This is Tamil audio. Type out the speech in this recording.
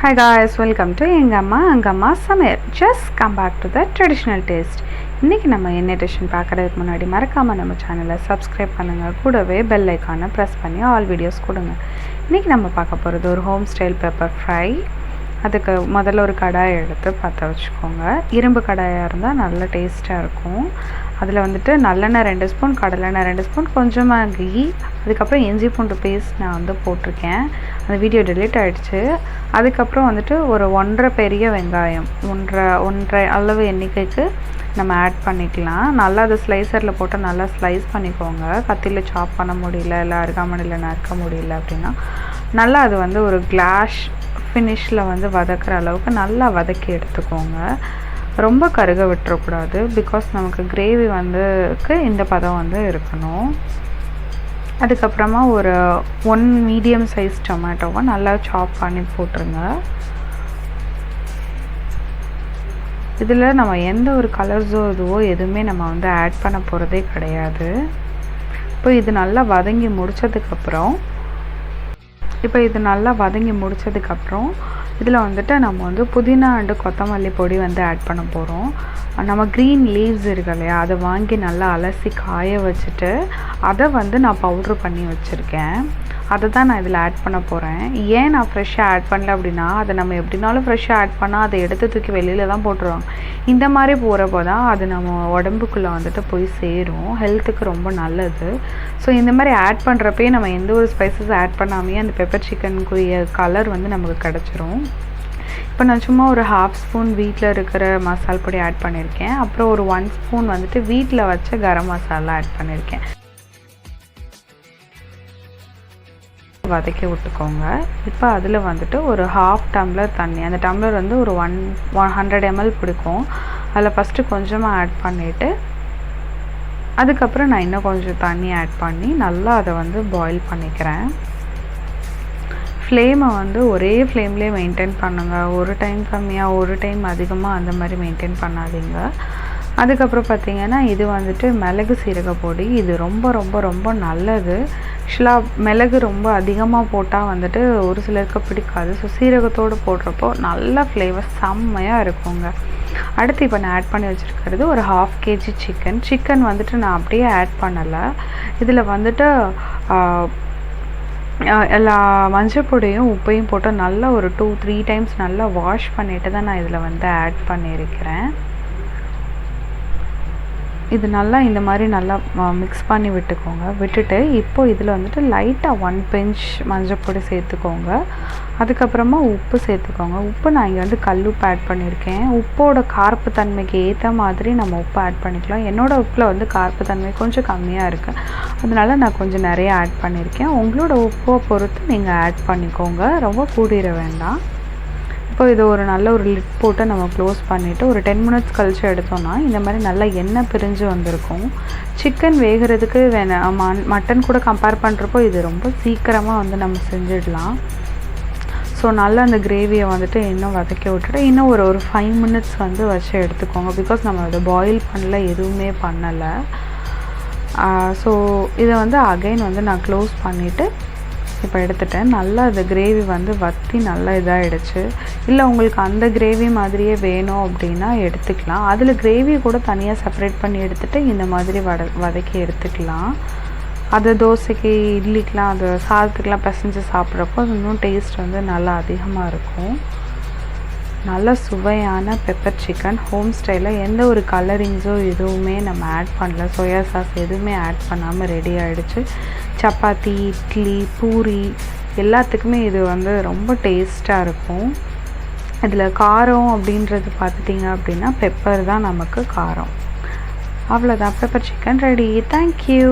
Hi guys, welcome to Yengamma Angamma Summer. Just come back to the traditional taste. இன்னைக்கு நம்ம என்ன டிஷ்னு பார்க்கறதுக்கு முன்னாடி மறக்காம நம்ம சேனலை சப்ஸ்கிரைப் பண்ணுங்க. கூடவே பெல் ஐகானை பிரஸ் பண்ணி ஆல் வீடியோஸ் கொடுங்க. இன்னைக்கு நம்ம பார்க்க போகிறது ஒரு ஹோம் ஸ்டைல் பெப்பர் ஃப்ரை. அதுக்கு முதல்ல ஒரு கடாயை எடுத்து பற்ற வச்சுக்கோங்க. இரும்பு கடாயாக இருந்தால் நல்ல டேஸ்ட்டாக இருக்கும். அதில் வந்துட்டு நல்லெண்ணெய் 2 ஸ்பூன், கடலெண்ணெய் 2 ஸ்பூன், கொஞ்சமாக கீ, அதுக்கப்புறம் இஞ்சி பூண்டு பேஸ்ட் நான் வந்து போட்டிருக்கேன். அந்த வீடியோ டெலீட் ஆகிடுச்சு. அதுக்கப்புறம் வந்துட்டு ஒரு 1.5 பெரிய வெங்காயம், 1.5 அளவு எண்ணிக்கைக்கு நம்ம ஆட் பண்ணிக்கலாம். நல்லா அது ஸ்லைசரில் போட்டு நல்லா ஸ்லைஸ் பண்ணிக்கோங்க. கத்தியில் சாப் பண்ண முடியல, இல்லை அருகாமனையில் நறுக்க முடியல அப்படின்னா நல்லா அது வந்து ஒரு கிளாஷ் ஃபினிஷில் வந்து வதக்கிற அளவுக்கு நல்லா வதக்கி எடுத்துக்கோங்க. ரொம்ப கருக விட்டுறக்கூடாது. பிகாஸ் நமக்கு கிரேவி வந்துக்கு இந்த பதம் வந்து இருக்கணும். அதுக்கப்புறமா ஒரு 1 மீடியம் சைஸ் டொமேட்டோவை நல்லா சாப் பண்ணி போட்டுருங்க. இதில் நம்ம எந்த ஒரு கலர்ஸோ இதுவோ எதுவுமே நம்ம வந்து ஆட் பண்ண போகிறதே கிடையாது. இப்போ இது நல்லா வதங்கி முடித்ததுக்கப்புறம் இதில் வந்துட்டு நம்ம வந்து புதினா அண்டு கொத்தமல்லி பொடி வந்து ஆட் பண்ண போகிறோம். நம்ம க்ரீன் லீவ்ஸ் இருக்கு இல்லையா, அதை வாங்கி நல்லா அலசி காய வச்சுட்டு அதை வந்து நான் பவுட்ரு பண்ணி வச்சுருக்கேன். அதை தான் நான் இதில் ஆட் பண்ண போகிறேன். ஏன் நான் ஃப்ரெஷ்ஷாக ஆட் பண்ணல அப்படின்னா, அதை நம்ம எப்படினாலும் ஃப்ரெஷ்ஷாக ஆட் பண்ணால் அதை எடுத்து தூக்கி வெளியில் தான் போட்டுருவாங்க. இந்த மாதிரி போகிறப்போ தான் அது நம்ம உடம்புக்குள்ளே வந்துட்டு போய் சேரும். ஹெல்த்துக்கு ரொம்ப நல்லது. ஸோ இந்த மாதிரி ஆட் பண்ணுறப்பே நம்ம எந்த ஒரு ஸ்பைசஸ் ஆட் பண்ணாமே அந்த பெப்பர் சிக்கனுக்குரிய கலர் வந்து நமக்கு கிடச்சிரும். இப்போ நான் சும்மா ஒரு 1/2 ஸ்பூன் வீட்டில் இருக்கிற மசால் பொடி ஆட் பண்ணியிருக்கேன். அப்புறம் ஒரு 1 ஸ்பூன் வந்துட்டு வீட்டில் வச்ச கரம் மசாலா ஆட் பண்ணியிருக்கேன். வதக்கி விட்டுக்கோங்க. இப்போ அதில் வந்துட்டு ஒரு 1/2 டம்ளர் தண்ணி, அந்த டம்ளர் வந்து ஒரு 100 ml பிடிக்கும். அதில் ஃபஸ்ட்டு கொஞ்சமாக ஆட் பண்ணிவிட்டு அதுக்கப்புறம் நான் இன்னும் கொஞ்சம் தண்ணி ஆட் பண்ணி நல்லா அதை வந்து பாயில் பண்ணிக்கிறேன். ஃப்ளேமை வந்து ஒரே ஃப்ளேம்லேயே மெயின்டைன் பண்ணுங்கள். ஒரு டைம் கம்மியாக ஒரு டைம் அதிகமாக அந்த மாதிரி மெயின்டைன் பண்ணாதீங்க. அதுக்கப்புறம் பார்த்திங்கன்னா இது வந்துட்டு மிளகு சீரக பொடி. இது ரொம்ப ரொம்ப ரொம்ப நல்லது. ஆக்சுவலாக மிளகு ரொம்ப அதிகமாக போட்டால் வந்துட்டு ஒரு சிலருக்கு பிடிக்காது. ஸோ சீரகத்தோடு போடுறப்போ நல்ல ஃப்ளேவர் செம்மையாக இருக்குங்க. அடுத்து இப்போ நான் ஆட் பண்ணி வச்சுருக்கிறது ஒரு 1/2 kg சிக்கன் வந்துட்டு நான் அப்படியே ஆட் பண்ணலை. இதில் வந்துட்டு எல்லா மஞ்சள் பொடியும் உப்பையும் போட்டு நல்லா ஒரு 2-3 டைம்ஸ் நல்லா வாஷ் பண்ணிவிட்டு தான் நான் இதில் வந்து ஆட் பண்ணியிருக்கிறேன். இது நல்லா இந்த மாதிரி நல்லா மிக்ஸ் பண்ணி விட்டுட்டு இப்போது இதில் வந்துட்டு லைட்டாக 1 பிஞ்ச் மஞ்சள் பொடி சேர்த்துக்கோங்க. அதுக்கப்புறமா உப்பு சேர்த்துக்கோங்க. உப்பு நான் இங்கே வந்து கல்லுப்பு ஆட் பண்ணியிருக்கேன். உப்போட கார்ப்பு தன்மைக்கு ஏற்ற மாதிரி நம்ம உப்பு ஆட் பண்ணிக்கலாம். என்னோடய உப்பில் வந்து கார்ப்பு தன்மை கொஞ்சம் கம்மியாக இருக்குது, அதனால் நான் கொஞ்சம் நிறைய ஆட் பண்ணியிருக்கேன். உங்களோட உப்பை பொறுத்து நீங்கள் ஆட் பண்ணிக்கோங்க. ரொம்ப கூடிட வேண்டாம். இப்போ இது ஒரு நல்ல ஒரு லிட் போட்டு நம்ம க்ளோஸ் பண்ணிவிட்டு ஒரு 10 மினிட்ஸ் கழித்து எடுத்தோன்னா இந்த மாதிரி நல்லா எண்ணெய் பிரிஞ்சு வந்திருக்கும். சிக்கன் வேகிறதுக்கு மட்டன் கூட கம்பேர் பண்ணுறப்போ இது ரொம்ப சீக்கிரமாக வந்து நம்ம செஞ்சிடலாம். ஸோ நல்லா அந்த கிரேவியை வந்துட்டு இன்னும் வதக்கி விட்டுட்டு இன்னும் ஒரு 5 மினிட்ஸ் வந்து வச்சு எடுத்துக்கோங்க. பிகாஸ் நம்ம அதை பாயில் பண்ணல, எதுவுமே பண்ணலை. ஸோ இதை வந்து அகைன் வந்து நான் க்ளோஸ் பண்ணிவிட்டு இப்போ எடுத்துட்டேன். நல்லா அந்த கிரேவி வந்து வற்றி நல்லா இதாகிடுச்சு. இல்லை உங்களுக்கு அந்த கிரேவி மாதிரியே வேணும் அப்படின்னா எடுத்துக்கலாம். அதில் கிரேவி கூட தனியாக செப்பரேட் பண்ணி எடுத்துகிட்டு இந்த மாதிரி வதக்கி எடுத்துக்கலாம். அது தோசைக்கு, இட்லிக்கெலாம், அது சாதத்துக்கெலாம் பிசைஞ்சு சாப்பிட்றப்போ அது இன்னும் டேஸ்ட் வந்து நல்லா அதிகமாக இருக்கும். நல்ல சுவையான பெப்பர் சிக்கன் ஹோம் ஸ்டைலில் எந்த ஒரு கலரிங்ஸோ எதுவுமே நம்ம ஆட் பண்ணல, சோயா சாஸ் எதுவுமே ஆட் பண்ணாமல் ரெடி ஆகிடுச்சு. சப்பாத்தி, இட்லி, பூரி எல்லாத்துக்குமே இது வந்து ரொம்ப டேஸ்ட்டாக இருக்கும். இதில் காரம் அப்படின்றது பார்த்துட்டிங்க அப்படின்னா பெப்பர் தான் நமக்கு காரம். அவ்வளோதான், பெப்பர் சிக்கன் ரெடி. தேங்க்யூ.